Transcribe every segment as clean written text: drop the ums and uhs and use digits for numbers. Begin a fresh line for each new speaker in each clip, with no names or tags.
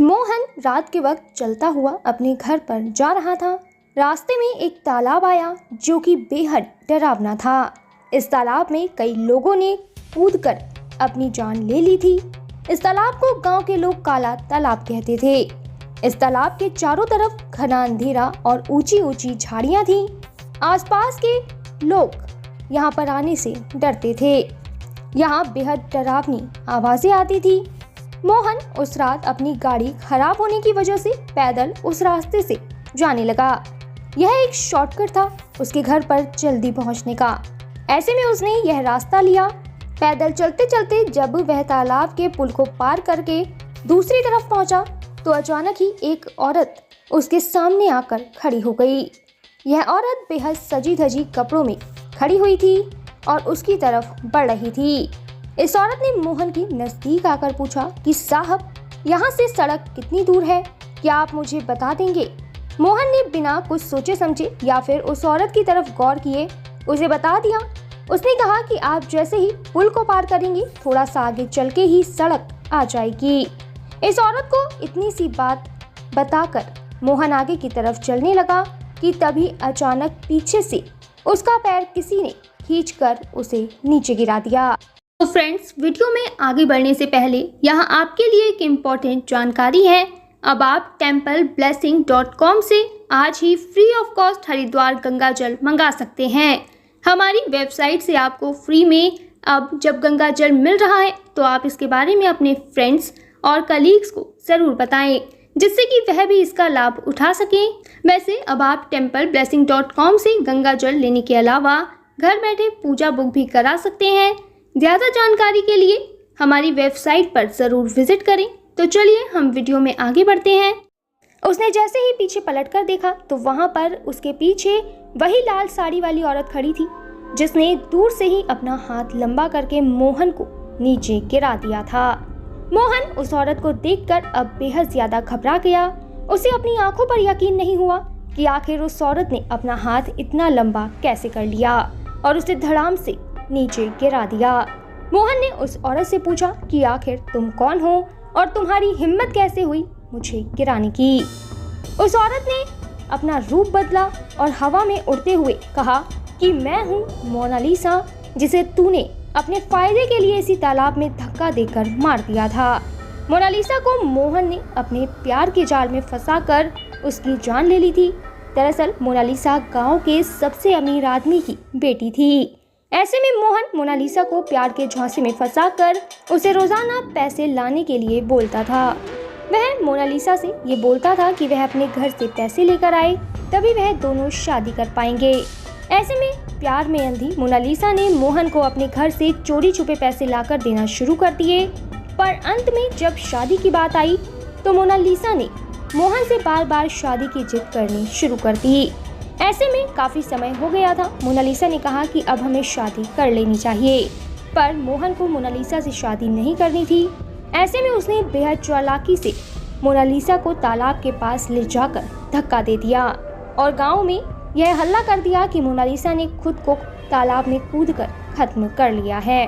मोहन रात के वक्त चलता हुआ अपने घर पर जा रहा था। रास्ते में एक तालाब आया जो कि बेहद डरावना था। इस तालाब में कई लोगों ने कूदकर अपनी जान ले ली थी। इस तालाब को गांव के लोग काला तालाब कहते थे। इस तालाब के चारों तरफ घना अंधेरा और ऊंची ऊंची झाड़ियां थीं। आसपास के लोग यहाँ पर आने से डरते थे। यहाँ बेहद डरावनी आवाजें आती थी। मोहन उस रात अपनी गाड़ी खराब होने की वजह से पैदल उस रास्ते से जाने लगा। यह एक शॉर्टकट था उसके घर पर जल्दी पहुंचने का। ऐसे में उसने यह रास्ता लिया। पैदल चलते चलते जब वह तालाब के पुल को पार करके दूसरी तरफ पहुंचा तो अचानक ही एक औरत उसके सामने आकर खड़ी हो गई। यह औरत बेहद सजी धजी कपड़ों में खड़ी हुई थी और उसकी तरफ बढ़ रही थी। इस औरत ने मोहन के नजदीक आकर पूछा कि साहब, यहाँ से सड़क कितनी दूर है, क्या आप मुझे बता देंगे? मोहन ने बिना कुछ सोचे समझे या फिर उस औरत की तरफ गौर किए उसे बता दिया। उसने कहा कि आप जैसे ही पुल को पार करेंगे थोड़ा सा आगे चल के ही सड़क आ जाएगी। इस औरत को इतनी सी बात बताकर मोहन आगे की तरफ चलने लगा कि तभी अचानक पीछे से उसका पैर किसी ने खींचकर उसे नीचे गिरा दिया। तो फ्रेंड्स, वीडियो में आगे बढ़ने से पहले यहाँ आपके लिए एक इम्पोर्टेंट जानकारी है। अब आप templeblessing.com से आज ही free of cost Haridwar Ganga जल मंगा सकते हैं। हमारी वेबसाइट से आपको फ्री में अब जब गंगा जल मिल रहा है तो आप इसके बारे में अपने फ्रेंड्स और कलीग्स को ज़रूर बताएं, जिससे कि वह भी इसका लाभ उठा सकें। वैसे अब आप templeblessing.com से गंगा जल लेने के अलावा घर बैठे पूजा बुक भी करा सकते हैं। ज़्यादा जानकारी के लिए हमारी वेबसाइट पर ज़रूर विजिट करें। तो चलिए हम वीडियो में आगे बढ़ते हैं। उसने जैसे ही पीछे पलटकर देखा तो वहाँ पर उसके पीछे वही लाल साड़ी वाली औरत खड़ी थी, जिसने दूर से ही अपना हाथ लंबा करके मोहन को नीचे गिरा दिया था। मोहन उस औरत को देखकर अब बेहद ज्यादा घबरा गया। उसे अपनी आंखों पर यकीन नहीं हुआ कि आखिर उस औरत ने अपना हाथ इतना लंबा कैसे कर लिया और उसे धड़ाम से नीचे गिरा दिया। मोहन ने उस औरत से पूछा कि आखिर तुम कौन हो और तुम्हारी हिम्मत कैसे हुई मुझे गिराने की। उस औरत ने अपना रूप बदला और हवा में उड़ते हुए कहा कि मैं हूँ मोनालिसा, जिसे तूने अपने फायदे के लिए इसी तालाब में धक्का देकर मार दिया था। मोनालिसा को मोहन ने अपने प्यार के जाल में फंसाकर उसकी जान ले ली थी। दरअसल मोनालिसा गांव के सबसे अमीर आदमी की बेटी थी। ऐसे में मोहन मोनालिसा को प्यार के झांसे में फंसाकर उसे रोजाना पैसे लाने के लिए बोलता था। वह मोनालिसा से ये बोलता था कि वह अपने घर से पैसे लेकर आए, तभी वह दोनों शादी कर पाएंगे। ऐसे में प्यार में अंधी मोनालिसा ने मोहन को अपने घर से चोरी छुपे पैसे लाकर देना शुरू कर दिए। पर अंत में जब शादी की बात आई तो मोनालिसा ने मोहन से बार बार शादी की जिद करनी शुरू कर दी। ऐसे में काफी समय हो गया था। मोनालिसा ने कहा कि अब हमें शादी कर लेनी चाहिए, पर मोहन को मोनालिसा से शादी नहीं करनी थी। ऐसे में उसने बेहद चालाकी से मोनालिसा को तालाब के पास ले जाकर धक्का दे दिया और गांव में यह हल्ला कर दिया कि मोनालिसा ने खुद को तालाब में कूदकर खत्म कर लिया है।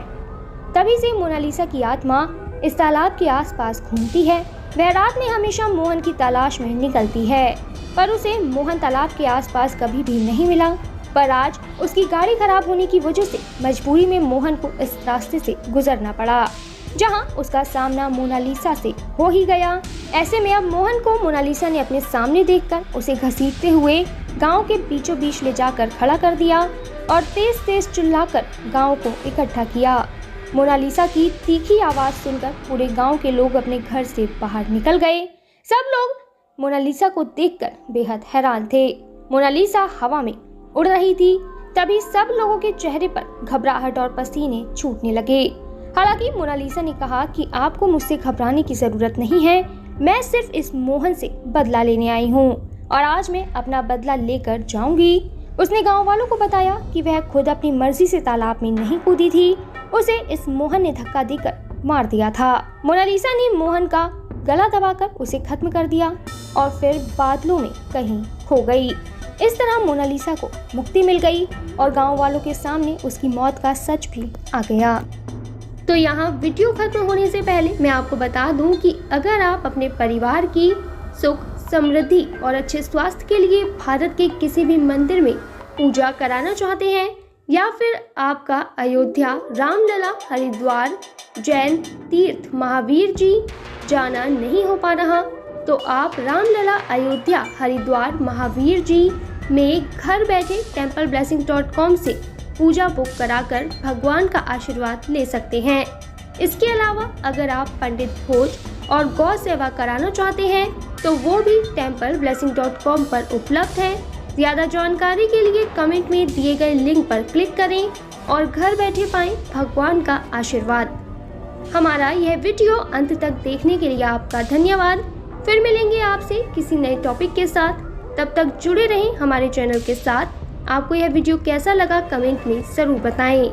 तभी से मोनालिसा की आत्मा इस तालाब के आसपास घूमती है। वह रात में हमेशा मोहन की तलाश में निकलती है, पर उसे मोहन तालाब के आसपास कभी भी नहीं मिला। पर आज उसकी गाड़ी खराब होने की वजह से मजबूरी में मोहन को इस रास्ते से गुजरना पड़ा, जहां उसका सामना मोनालिसा से हो ही गया। ऐसे में अब मोहन को मोनालिसा ने अपने सामने देखकर उसे घसीटते हुए गांव के बीचों बीच ले जाकर खड़ा कर दिया और तेज तेज चिल्लाकर गांव को इकट्ठा किया। मोनालिसा की तीखी आवाज सुनकर पूरे गांव के लोग अपने घर से बाहर निकल गए। सब लोग मोनालिसा को देखकर बेहद हैरान थे। मोनालिसा हवा में उड़ रही थी। तभी सब लोगों के चेहरे पर घबराहट और पसीने छूटने लगे। हालांकि मोनालिसा ने कहा कि आपको मुझसे घबराने की जरूरत नहीं है, मैं सिर्फ इस मोहन से बदला लेने आई हूँ और आज मैं अपना बदला लेकर जाऊंगी। उसने गांव वालों को बताया कि वह खुद अपनी मर्जी से तालाब में नहीं कूदी थी, उसे इस मोहन ने धक्का देकर मार दिया था। मोनालिसा ने मोहन का गला दबाकर उसे खत्म कर दिया और फिर बादलों में कहीं खो गई। इस तरह मोनालिसा को मुक्ति मिल गई और गांव वालों के सामने उसकी मौत का सच भी आ गया। तो यहाँ वीडियो खत्म होने से पहले मैं आपको बता दूं कि अगर आप अपने परिवार की सुख, समृद्धि और अच्छे स्वास्थ्य के लिए भारत के किसी भी मंदिर में पूजा कराना चाहते हैं या फिर आपका अयोध्या, रामलला, हरिद्वार, जैन तीर्थ महावीर जी जाना नहीं हो पा रहा, तो आप रामलला, अयोध्या, हरिद्वार, महावीर जी में घर बैठे templeblessing.com से पूजा बुक कराकर भगवान का आशीर्वाद ले सकते हैं। इसके अलावा अगर आप पंडित भोज और गौ सेवा कराना चाहते हैं तो वो भी templeblessing.com पर उपलब्ध है। ज़्यादा जानकारी के लिए कमेंट में दिए गए लिंक पर क्लिक करें और घर बैठे पाएं भगवान का आशीर्वाद। हमारा यह वीडियो अंत तक देखने के लिए आपका धन्यवाद। फिर मिलेंगे आपसे किसी नए टॉपिक के साथ। तब तक जुड़े रहें हमारे चैनल के साथ। आपको यह वीडियो कैसा लगा कमेंट में ज़रूर बताएं।